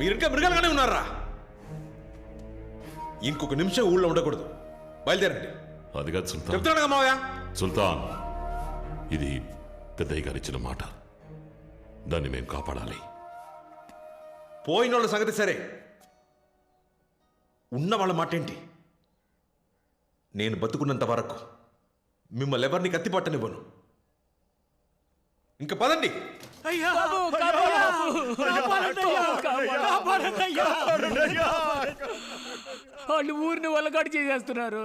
మీరు ఇంకా మృగాలుగానే ఉన్నారా? ఇంకొక నిమిషం ఊళ్ళో ఉండకూడదు. బయలుదేరండి. అది కాదు సుల్తాన్. చెప్తున్నాను మావయ్య. సుల్తాన్, ఇది పెద్దయ్య గారు ఇచ్చిన మాట. దాన్ని మేము కాపాడాలి. పోయిన వాళ్ళ సంగతి సరే, ఉన్న వాళ్ళ మాట ఏంటి? నేను బతుకున్నంత వరకు మిమ్మల్ని ఎవరిని కత్తిపట్టనివ్వను. ఇంకా పదండి. వాళ్ళు ఊరిని వలగాడు చేసేస్తున్నారు.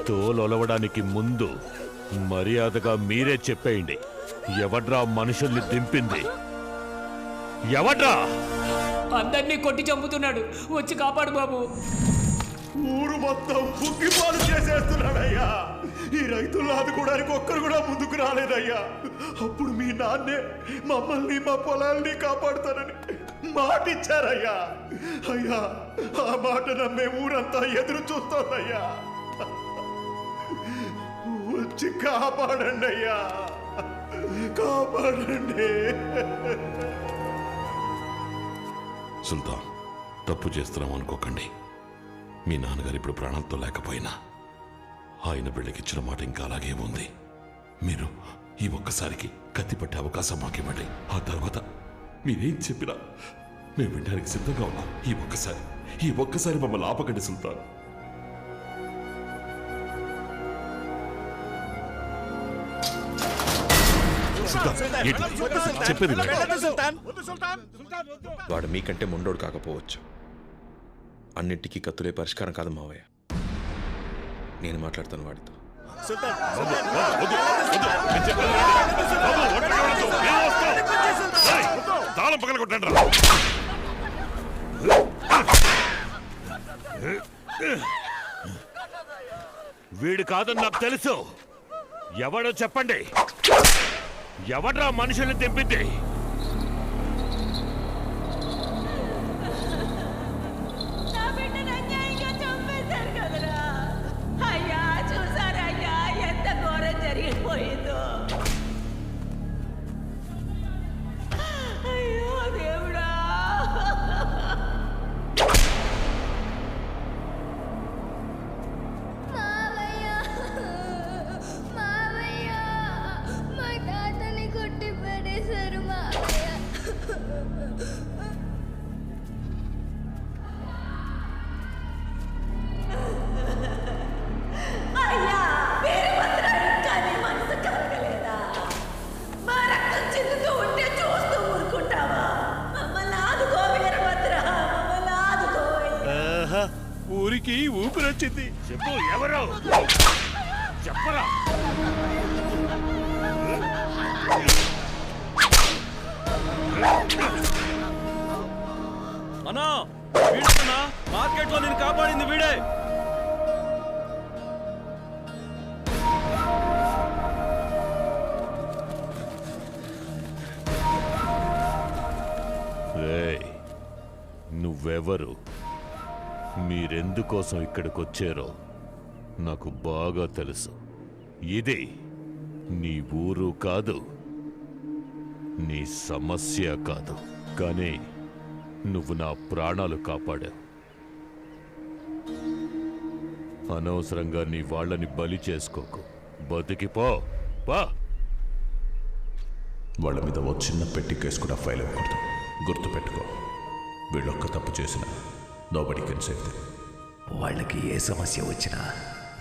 తోలొలవడానికి ముందు మర్యాదగా మీరే చెప్పేయండి, ఎవడ్రా మనుషుల్ని దింపింది? ఎవడ్రా? అందరినీ కొట్టి చంపుతున్నాడు, వచ్చి కాపాడు బాబు. ఊరు మొత్తం బుగ్గిపాలు చేసేస్తున్నాడయ్యా. ఈ రైతులను ఆదుకోవడానికి ఒక్కరు కూడా ముందుకు రాలేదయ్యా. అప్పుడు మీ నాన్నే మమ్మల్ని మా పొలాల్ని కాపాడుతానని మాటిచ్చారయ్యా. అయ్యా, ఆ మాట నమ్మే ఊరంతా ఎదురు చూస్తోందయ్యా. వచ్చి కాపాడండి అయ్యా, కాపాడండి. సుల్తాన్, తప్పు చేస్తున్నాం అనుకోకండి. మీ నాన్నగారు ఇప్పుడు ప్రాణంతో లేకపోయినా ఆయన బిడ్డకిచ్చిన మాట ఇంకా అలాగే ఉంది. మీరు ఈ ఒక్కసారికి కత్తిపట్టే అవకాశం మాకివ్వండి. ఆ తర్వాత మీరేం చెప్పినా మేము వినడానికి సిద్ధంగా ఉన్నాం. ఈ ఒక్కసారి మమ్మల్ని ఆపకండి సుల్తాన్. చెప్పేది వాడు మీకంటే మొండోడు కాకపోవచ్చు, అన్నింటికీ కత్తులే పరిష్కారం కాదు మావయ్య. నేను మాట్లాడతాను వాడితో. తాళం పగలగొట్టండి. వీడు కాదని నాకు తెలుసు. ఎవడో చెప్పండి, ఎవడ్రా మనుషుల్ని తెంపింది? ఊరికి ఊపిరొచ్చింది. చెప్పు, ఎవరు చెప్పరా? అన్నా, వీడన్నా మార్కెట్ లో నేను కాపాడింది వీడే. నువ్వెవరు? మీరెందుకోసం ఇక్కడికొచ్చారో నాకు బాగా తెలుసు. ఇది నీ ఊరు కాదు, నీ సమస్య కాదు, కానీ నువ్వు నా ప్రాణాలు కాపాడావు. అనవసరంగా నీ వాళ్ళని బలి చేసుకోకు. బతికిపో. పా. వాళ్ళ మీద ఓ చిన్న పెట్టి కేసు కూడా ఫైల్ అవ్వకూడదు. గుర్తుపెట్టుకో, వీళ్ళొక్క తప్పు చేసిన నోబడీ కెన్ సేవ్ దెమ్. వాళ్ళకి ఏ సమస్య వచ్చినా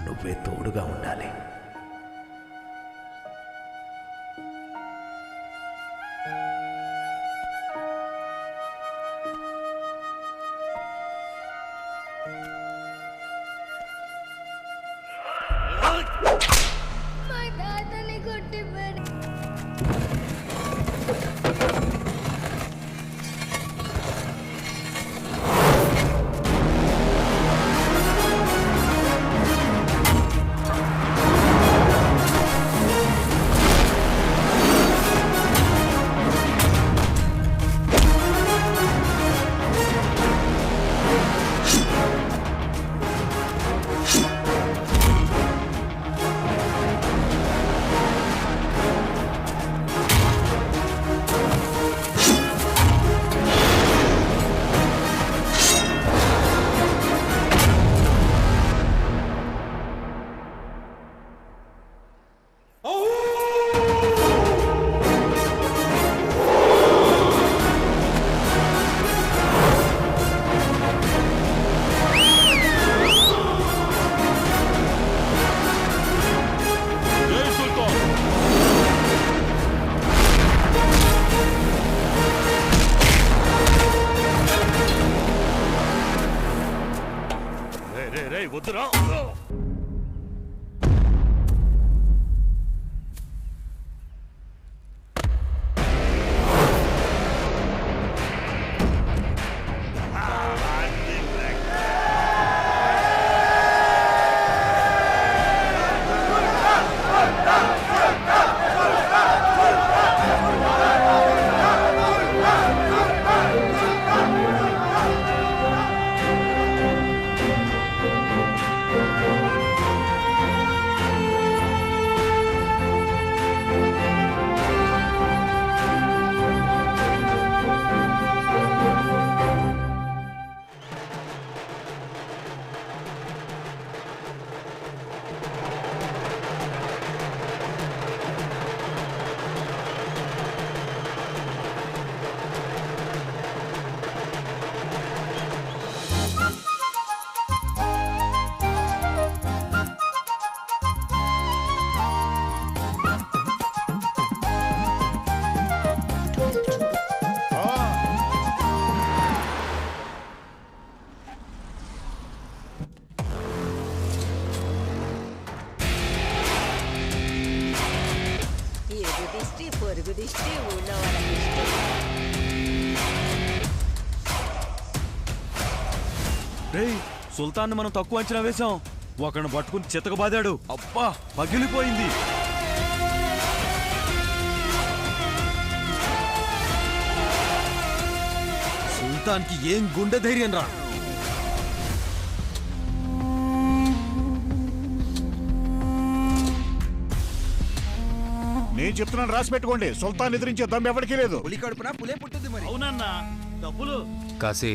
నువ్వే తోడుగా ఉండాలి. రే వద్దురా. పొరుగు దిష్టి ఊళ్ళో వాళ్ళకి ఇష్టం. రేయ్ సుల్తాన్ మనం తక్కువ అంచనా వేశాం. ఒకరిని పట్టుకుని చితక బాదాడు. అబ్బా పగిలిపోయింది. సుల్తాన్కి ఏం గుండె ధైర్యం రా. నేను చెప్తున్నాను, రాసి పెట్టుకోండి. సుల్తాన్ ఎదిరించే దమ్ ఎవరికీ లేదు. అవునన్నా డబ్బులు. కాశీ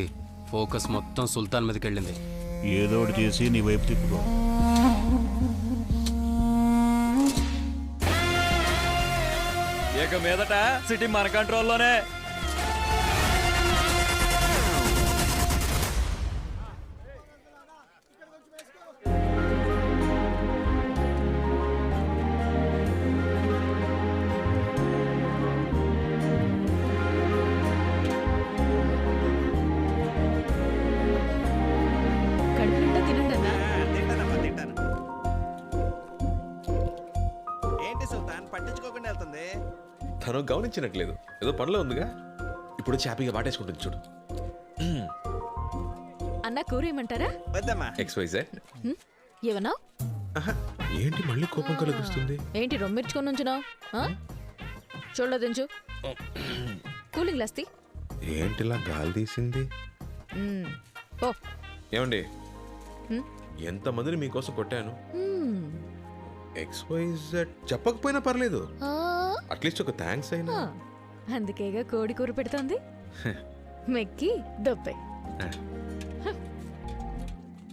ఫోకస్ మొత్తం సుల్తాన్ మీదకి వెళ్ళింది. ఏదో ఒకటి చేసి నీ వైపు తిప్పుకో. ఇక మీదట సిటీ మన కంట్రోల్లోనే. తను గమనించినట్లేదు, ఏదో పనిలో ఉందిగా. ఇప్పుడు హ్యాపీగా పాటేసుకుంటుంది చూడు. అన్న కూర ఏమంటారా? XYZ. ఏమన్నా? ఏంటి మళ్ళీ కోపం కలుగుతుంది? ఏంటి రొమ్మిర్చుకొని ఉంచున్నావు? చూడలేదించు. కూలింగ్ గ్లాస్ తీ. ఏంటిలా గాలి తీసింది? ఓ ఏమండి, ఎంతమందిని మీకోసం కొట్టాను. XYZ చెప్పకపోయినా పర్లేదు, అట్లీస్ట్ ఒక థ్యాంక్స్ అయినా. అందుకేగా కోడి కూర పెడుతోంది. మెక్కి దొబ్బే.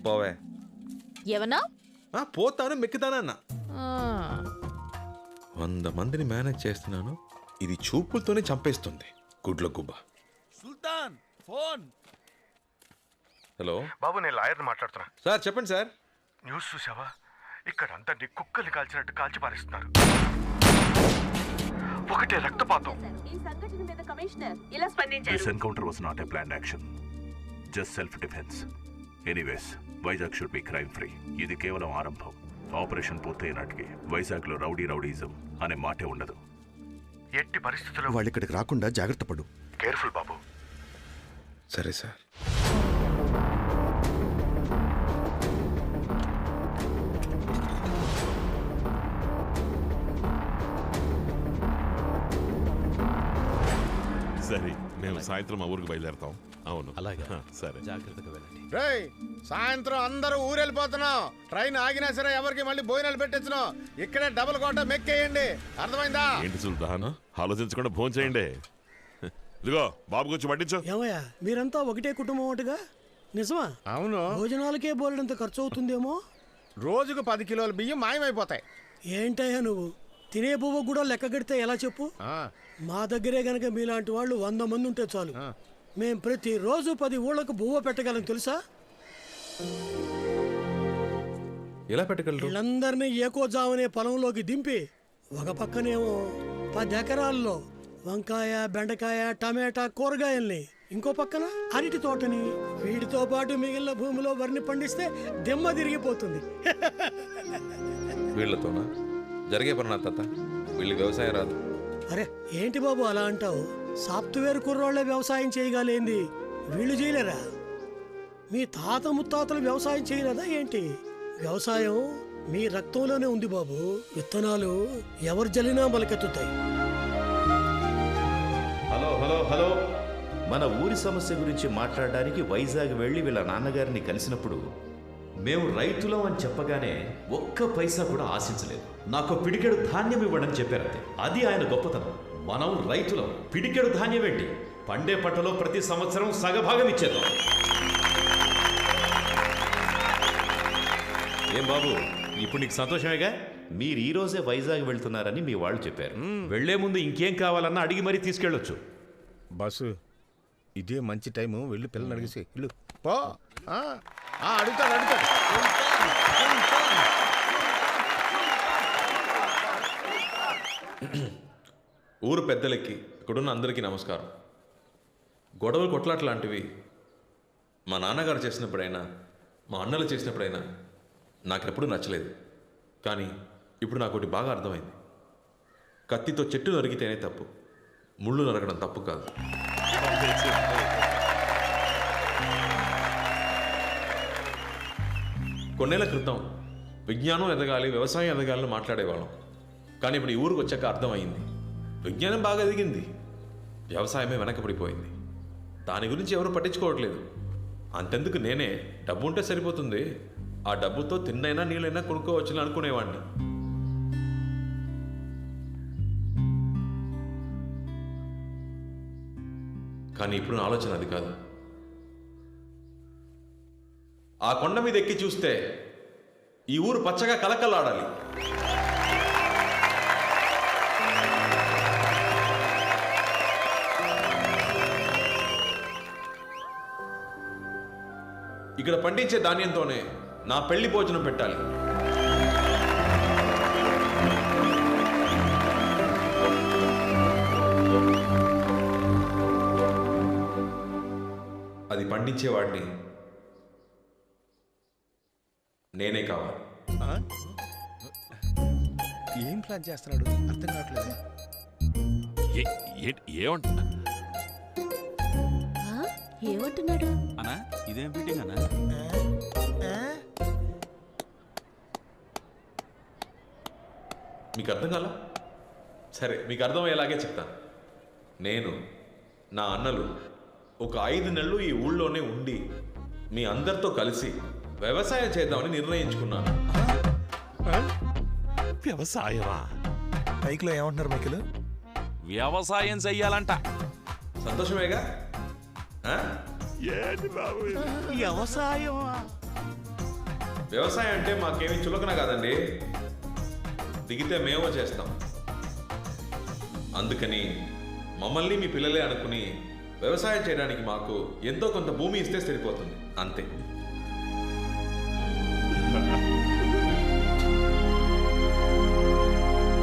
పోవే. ఏమన్నా? పోతాను మెక్కుతానన్నా. 100 మందిని మేనేజ్ చేస్తున్నాను, ఇది చూపులతోనే చంపేస్తుంది. గుడ్ల గుబ్బ. సుల్తాన్ ఫోన్. హలో బాబు, నేను లాయర్ని మాట్లాడుతున్నా. సార్ చెప్పండి సార్. న్యూస్ చూసావా? ఇక్కడ అందరినీ కుక్కల్ని కాల్చినట్టు కాల్చి పారేస్తున్నారు. ఒకటే రక్తపాతం. ఈ సంఘటన మీద కమిషనర్ ఇలా స్పందించారు. This encounter was not a planned action, just self defense. Anyways, Vizag should be crime free. ఇది కేవలం ఆరంభం. ఆపరేషన్ పూర్తయ్యే నాటికి వైజాగ్లో రౌడీజం అనే మాటే ఉండదు. ఎట్టి పరిస్థితుల్లో వాళ్ళు ఇక్కడికి రాకుండా జాగ్రత్త పడు. కేర్ఫుల్ బాబు. సరే సార్. సరే, మేము సాయంత్రం మా ఊరికి బయలుదేరతాం. అవును, అలాగే. సరే, జాగ్రత్తగా వెళ్ళండి. సాయంత్రం అందరూ ఊరెళ్ళిపోతున్నాం. ట్రైన్ ఆగినా సరే ఎవరికి మళ్ళీ భోజనాలు పెట్టించను. ఇక్కడే డబుల్ కోట మెక్కేయండి, అర్థమైందా? ఏంటి సుల్తాన్, ఆలోచించకుండా ఫోన్ చేయండి. ఇదిగో బాబు గురించి పట్టించు. ఏమయ్యా, మీరంతా ఒకటే కుటుంబం ఒకటిగా? నిజమా? అవును. భోజనాలకే బోలెడంత ఖర్చు అవుతుందేమో. రోజుకు 10 కిలోల బియ్యం మాయమైపోతాయి. ఏంటయ్యా నువ్వు తినే పువ్వు కూడా లెక్క కడితే ఎలా చెప్పు? మా దగ్గరే గనక మీలాంటి వాళ్ళు 100 మంది ఉంటే చాలు. మేం ప్రతిరోజు 10 ఊళ్ళకు బువ్వ పెట్టగలం తెలుసా? ఎలా పెట్టగలరు? వీళ్ళందరినీ ఏకోజామనే పొలంలోకి దింపి ఒక పక్కనేమో 10 ఎకరాల్లో వంకాయ, బెండకాయ, టమాటా కూరగాయల్ని, ఇంకో పక్కన అరటి తోటని, వీటితో పాటు మిగిలిన భూమిలో వరిని పండిస్తే దిమ్మ తిరిగిపోతుంది. వీళ్ళతోనా జరిగే పని నా తాత? వీళ్ళకి వ్యవసాయం రాదు. అరే ఏంటి బాబు అలా అంటావు? సాఫ్ట్వేర్ కుర్రోళ్లే వ్యవసాయం చేయగలేంది, వీళ్ళు చేయలేరా? మీ తాత ముత్తాతలు వ్యవసాయం చేయలేదా ఏంటి? వ్యవసాయం మీ రక్తంలోనే ఉంది బాబు. విత్తనాలు ఎవరు జల్లినా మొలకెత్తుతాయి. హలో హలో హలో, మన ఊరి సమస్య గురించి మాట్లాడడానికి వైజాగ్ వెళ్ళి వీళ్ళ నాన్నగారిని కలిసినప్పుడు మేము రైతులం అని చెప్పగానే ఒక్క పైసా కూడా ఆశించలేదు. నాకు పిడికెడు ధాన్యం ఇవ్వడని చెప్పారంతే. అది ఆయన గొప్పతనం. మనం రైతులం, పిడికెడు ధాన్యం ఏంటి, పండే పంటలో ప్రతి సంవత్సరం సగభాగం ఇచ్చేద్దాం. ఏం బాబు, ఇప్పుడు నీకు సంతోషమేగా? మీరు ఈ రోజే వైజాగ్ వెళ్తున్నారని మీ వాళ్ళు చెప్పారు. వెళ్లే ముందు ఇంకేం కావాలన్నా అడిగి మరీ తీసుకెళ్ళొచ్చు. బస్సు ఇదే మంచి టైము, వెళ్ళి పిల్లలు అడిగేసి ఇల్లు పో. అడుగుతాడు అడుగుతాడు. ఊరు పెద్దలకి, ఇక్కడున్న అందరికీ నమస్కారం. గొడవలు కొట్లాట్లాంటివి మా నాన్నగారు చేసినప్పుడైనా, మా అన్నలు చేసినప్పుడైనా నాకెప్పుడు నచ్చలేదు. కానీ ఇప్పుడు నాకు ఒకటి బాగా అర్థమైంది. కత్తితో చెట్టు నరికితేనే తప్పు, ముళ్ళు నరకడం తప్పు కాదు. కొన్నేళ్ల క్రితం విజ్ఞానం ఎదగాలి, వ్యవసాయం ఎదగాలని మాట్లాడేవాళ్ళం. కానీ ఇప్పుడు ఈ ఊరికి వచ్చాక అర్థమైంది, విజ్ఞానం బాగా ఎదిగింది, వ్యవసాయమే వెనకబడిపోయింది. దాని గురించి ఎవరు పట్టించుకోవట్లేదు. అంతెందుకు, నేనే డబ్బు ఉంటే సరిపోతుంది, ఆ డబ్బుతో తిన్నైనా నీళ్ళైనా కొనుక్కోవచ్చుని అనుకునేవాడిని. కానీ ఇప్పుడు నా ఆలోచన అది కాదు. ఆ కొండ మీద ఎక్కి చూస్తే ఈ ఊరు పచ్చగా కలకల్లాడాలి. ఇక్కడ పండించే ధాన్యంతోనే నా పెళ్లి భోజనం పెట్టాలి. అది పండించేవాడిని నేనే కావాలి. ఏం ప్లాన్ చేస్తున్నాడు అర్థం కావట్లేదు. ఏమంటున్నాడు అన్నా? ఇదేం ఫిట్టింగ్ అన్నా? మీకు అర్థం కాల? సరే, మీకు అర్థమయ్యేలాగే చెప్తాను. నేను, నా అన్నలు ఒక 5 నెలలు ఈ ఊళ్ళోనే ఉండి మీ అందరితో కలిసి వ్యవసాయం చేద్దామని నిర్ణయించుకున్నాను. వ్యవసాయమా? బైక్లో ఏమంటున్నారు మైకిల్? వ్యవసాయం చెయ్యాలంట. సంతోషమేగా? వ్యవసాయం అంటే మాకేమీ చులకన కాదండి, దిగితే మేమో చేస్తాం. అందుకని మమ్మల్ని మీ పిల్లలే అనుకుని వ్యవసాయం చేయడానికి మాకు ఎంతో కొంత భూమి ఇస్తే సరిపోతుంది, అంతే.